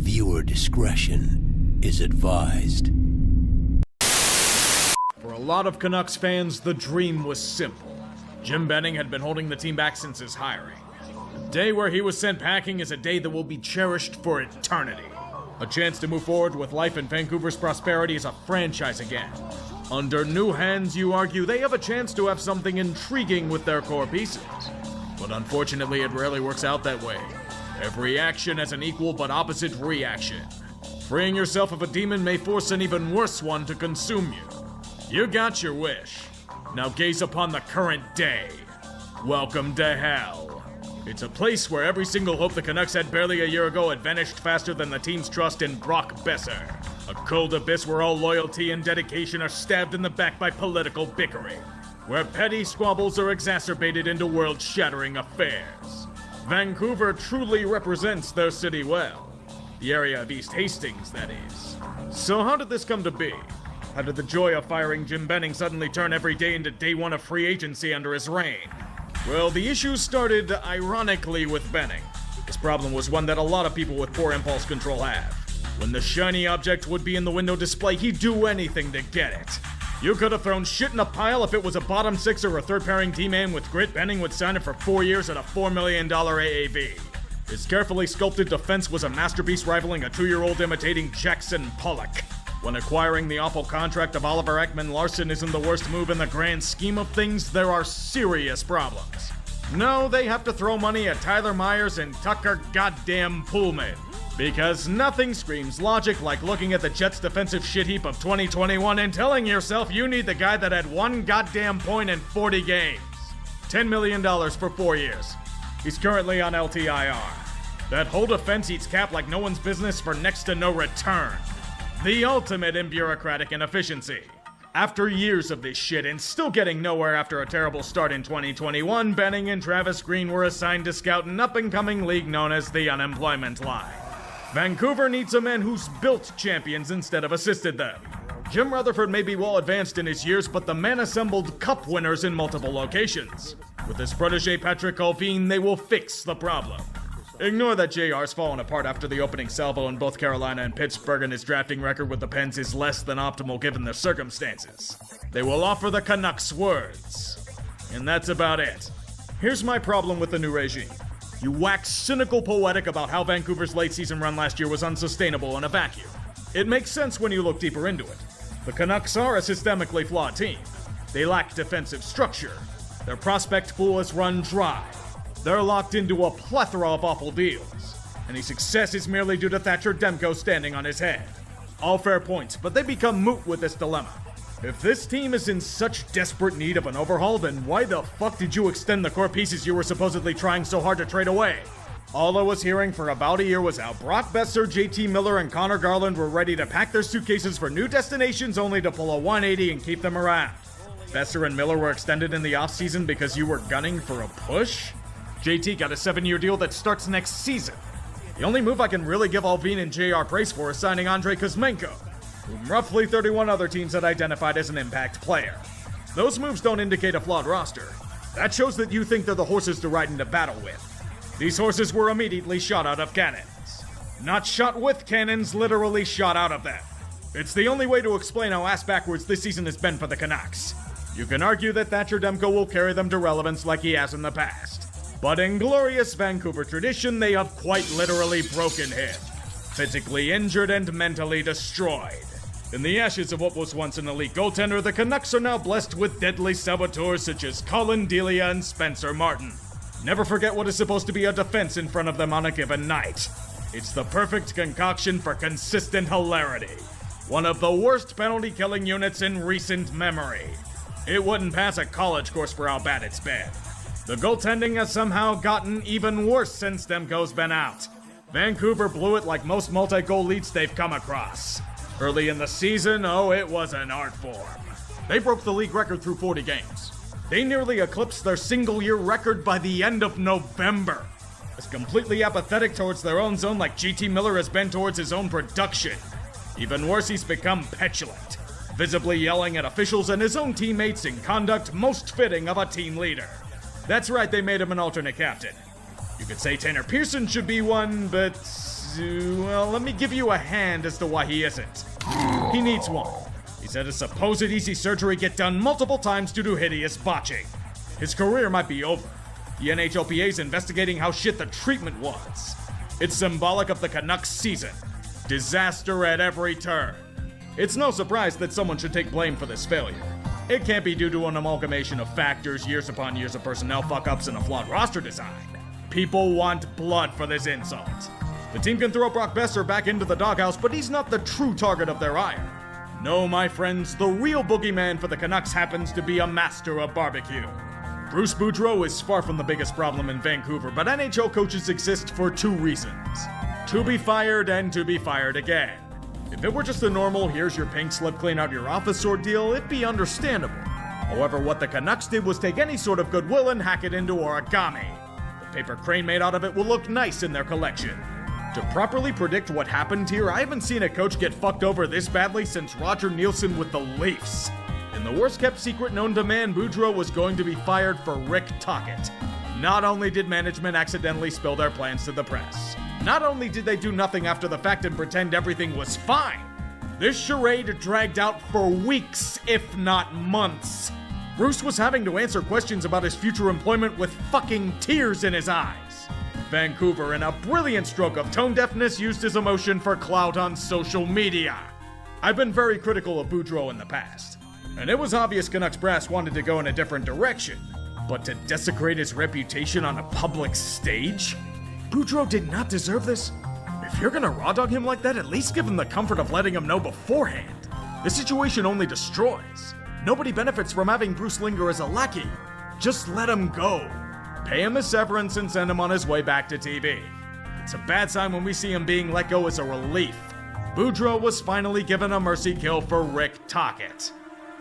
Viewer discretion is advised. For a lot of Canucks fans, the dream was simple. Jim Benning had been holding the team back since his hiring. The day where he was sent packing is a day that will be cherished for eternity. A chance to move forward with life in Vancouver's prosperity as a franchise again. Under new hands, you argue, they have a chance to have something intriguing with their core pieces. But unfortunately, it rarely works out that way. Every action has an equal but opposite reaction. Freeing yourself of a demon may force an even worse one to consume you. You got your wish. Now gaze upon the current day. Welcome to hell. It's a place where every single hope the Canucks had barely a year ago had vanished faster than the team's trust in Brock Besser. A cold abyss where all loyalty and dedication are stabbed in the back by political bickering. Where petty squabbles are exacerbated into world-shattering affairs. Vancouver truly represents their city well. The area of East Hastings, that is. So how did this come to be? How did the joy of firing Jim Benning suddenly turn every day into day one of free agency under his reign? Well, the issues started, ironically, with Benning. His problem was one that a lot of people with poor impulse control have. When the shiny object would be in the window display, he'd do anything to get it. You could have thrown shit in a pile if it was a bottom six or a third-pairing teammate with grit. Benning would sign it for 4 years at a $4 million AAV. His carefully sculpted defense was a masterpiece rivaling a 2-year-old imitating Jackson Pollock. When acquiring the awful contract of Oliver Ekman-Larsson isn't the worst move in the grand scheme of things, there are serious problems. No, they have to throw money at Tyler Myers and Tucker goddamn Pullman. Because nothing screams logic like looking at the Jets' defensive shit heap of 2021 and telling yourself you need the guy that had 1 goddamn point in 40 games. $10 million for 4 years. He's currently on LTIR. That whole defense eats cap like no one's business for next to no return. The ultimate in bureaucratic inefficiency. After years of this shit and still getting nowhere after a terrible start in 2021, Benning and Travis Green were assigned to scout an up-and-coming league known as the unemployment line. Vancouver needs a man who's built champions instead of assisted them. Jim Rutherford may be well advanced in his years, but the man assembled cup winners in multiple locations. With his protege Patrick Colvin, they will fix the problem. Ignore that JR's fallen apart after the opening salvo in both Carolina and Pittsburgh, and his drafting record with the Pens is less than optimal given the circumstances. They will offer the Canucks words. And that's about it. Here's my problem with the new regime. You wax cynical poetic about how Vancouver's late season run last year was unsustainable in a vacuum. It makes sense when you look deeper into it. The Canucks are a systemically flawed team. They lack defensive structure. Their prospect pool is run dry. They're locked into a plethora of awful deals. Any success is merely due to Thatcher Demko standing on his head. All fair points, but they become moot with this dilemma. If this team is in such desperate need of an overhaul, then why the fuck did you extend the core pieces you were supposedly trying so hard to trade away? All I was hearing for about a year was how Brock Besser, JT Miller, and Connor Garland were ready to pack their suitcases for new destinations only to pull a 180 and keep them around. Besser and Miller were extended in the offseason because you were gunning for a push? JT got a 7-year deal that starts next season. The only move I can really give Alvin and JR praise for is signing Andrei Kuzmenko, whom roughly 31 other teams had identified as an impact player. Those moves don't indicate a flawed roster. That shows that you think they're the horses to ride into battle with. These horses were immediately shot out of cannons. Not shot with cannons, literally shot out of them. It's the only way to explain how ass-backwards this season has been for the Canucks. You can argue that Thatcher Demko will carry them to relevance like he has in the past. But in glorious Vancouver tradition, they have quite literally broken him. Physically injured and mentally destroyed. In the ashes of what was once an elite goaltender, the Canucks are now blessed with deadly saboteurs such as Colin Delia and Spencer Martin. Never forget what is supposed to be a defense in front of them on a given night. It's the perfect concoction for consistent hilarity. One of the worst penalty-killing units in recent memory. It wouldn't pass a college course for how bad it's been. The goaltending has somehow gotten even worse since Demko's been out. Vancouver blew it like most multi-goal leads they've come across. Early in the season, it was an art form. They broke the league record through 40 games. They nearly eclipsed their single-year record by the end of November. As completely apathetic towards their own zone like JT Miller has been towards his own production. Even worse, he's become petulant, visibly yelling at officials and his own teammates in conduct most fitting of a team leader. That's right, they made him an alternate captain. You could say Tanner Pearson should be one, but well, let me give you a hand as to why he isn't. He needs one. He's had a supposed easy surgery get done multiple times due to hideous botching. His career might be over. The NHLPA's investigating how shit the treatment was. It's symbolic of the Canucks season. Disaster at every turn. It's no surprise that someone should take blame for this failure. It can't be due to an amalgamation of factors, years upon years of personnel fuck-ups, and a flawed roster design. People want blood for this insult. The team can throw Brock Besser back into the doghouse, but he's not the true target of their ire. No, my friends, the real boogeyman for the Canucks happens to be a master of barbecue. Bruce Boudreau is far from the biggest problem in Vancouver, but NHL coaches exist for two reasons. To be fired and to be fired again. If it were just a normal, here's your pink slip, clean out your office ordeal, it'd be understandable. However, what the Canucks did was take any sort of goodwill and hack it into origami. The paper crane made out of it will look nice in their collection. To properly predict what happened here, I haven't seen a coach get fucked over this badly since Roger Nielsen with the Leafs. In the worst-kept secret known to man, Boudreau was going to be fired for Rick Tocchet. Not only did management accidentally spill their plans to the press, not only did they do nothing after the fact and pretend everything was fine, this charade dragged out for weeks, if not months. Bruce was having to answer questions about his future employment with fucking tears in his eyes. Vancouver, in a brilliant stroke of tone deafness, used his emotion for clout on social media. I've been very critical of Boudreau in the past, and it was obvious Canucks brass wanted to go in a different direction. But to desecrate his reputation on a public stage? Boudreau did not deserve this. If you're gonna raw dog him like that, at least give him the comfort of letting him know beforehand. This situation only destroys. Nobody benefits from having Bruce linger as a lackey. Just let him go. Pay him his severance and send him on his way back to TV. It's a bad sign when we see him being let go as a relief. Boudreau was finally given a mercy kill for Rick Tocchet.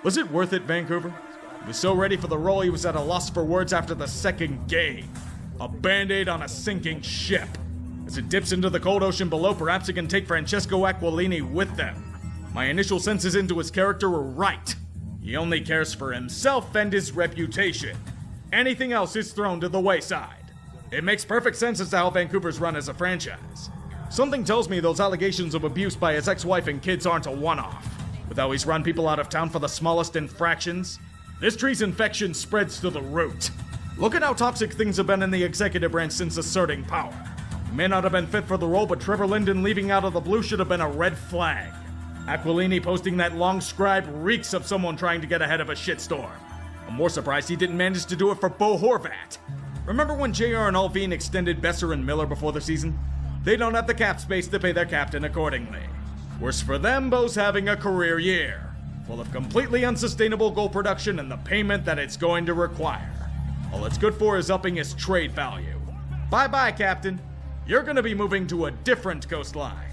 Was it worth it, Vancouver? He was so ready for the role he was at a loss for words after the second game. A band-aid on a sinking ship. As it dips into the cold ocean below, perhaps it can take Francesco Aquilini with them. My initial senses into his character were right. He only cares for himself and his reputation. Anything else is thrown to the wayside. It makes perfect sense as to how Vancouver's run as a franchise. Something tells me those allegations of abuse by his ex-wife and kids aren't a one-off. With how he's run people out of town for the smallest infractions, this tree's infection spreads to the root. Look at how toxic things have been in the executive branch since asserting power. He may not have been fit for the role, but Trevor Linden leaving out of the blue should have been a red flag. Aquilini posting that long scribe reeks of someone trying to get ahead of a shitstorm. I'm more surprised he didn't manage to do it for Bo Horvat. Remember when JR and Alvin extended Besser and Miller before the season? They don't have the cap space to pay their captain accordingly. Worse for them, Bo's having a career year, full of completely unsustainable goal production and the payment that it's going to require. All it's good for is upping his trade value. Bye-bye, Captain. You're gonna be moving to a different coastline.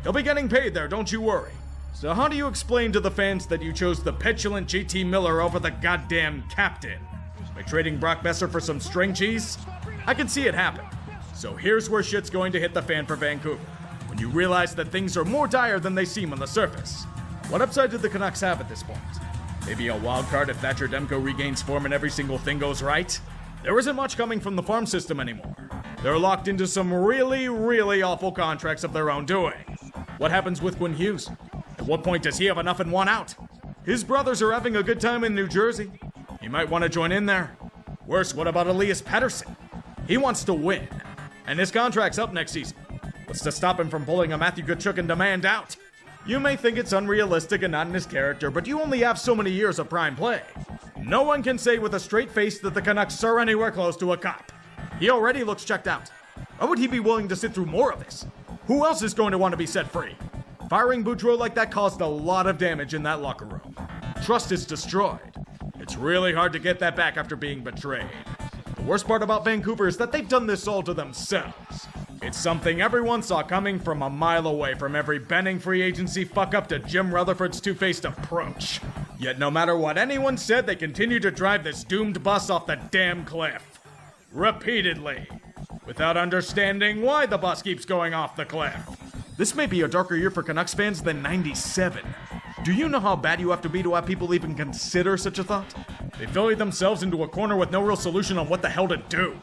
He'll be getting paid there, don't you worry. So how do you explain to the fans that you chose the petulant JT Miller over the goddamn captain? By trading Brock Besser for some string cheese? I can see it happen. So here's where shit's going to hit the fan for Vancouver. When you realize that things are more dire than they seem on the surface. What upside did the Canucks have at this point? Maybe a wild card if Thatcher Demko regains form and every single thing goes right? There isn't much coming from the farm system anymore. They're locked into some really, really awful contracts of their own doing. What happens with Quinn Hughes? At what point does he have enough and want out? His brothers are having a good time in New Jersey. He might want to join in there. Worse, what about Elias Pettersson? He wants to win. And his contract's up next season. What's to stop him from pulling a Matthew Tkachuk and demand out? You may think it's unrealistic and not in his character, but you only have so many years of prime play. No one can say with a straight face that the Canucks are anywhere close to a cup. He already looks checked out. Why would he be willing to sit through more of this? Who else is going to want to be set free? Firing Boudreau like that caused a lot of damage in that locker room. Trust is destroyed. It's really hard to get that back after being betrayed. The worst part about Vancouver is that they've done this all to themselves. It's something everyone saw coming from a mile away, from every Benning free agency fuck-up to Jim Rutherford's two-faced approach. Yet no matter what anyone said, they continue to drive this doomed bus off the damn cliff. Repeatedly. Without understanding why the bus keeps going off the cliff. This may be a darker year for Canucks fans than '97. Do you know how bad you have to be to have people even consider such a thought? They fill themselves into a corner with no real solution on what the hell to do.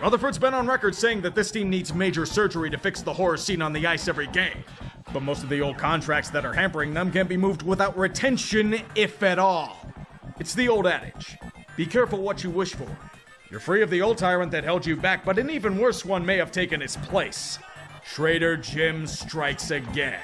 Rutherford's been on record saying that this team needs major surgery to fix the horror scene on the ice every game. But most of the old contracts that are hampering them can be moved without retention, if at all. It's the old adage, be careful what you wish for. You're free of the old tyrant that held you back, but an even worse one may have taken his place. Trader Jim strikes again.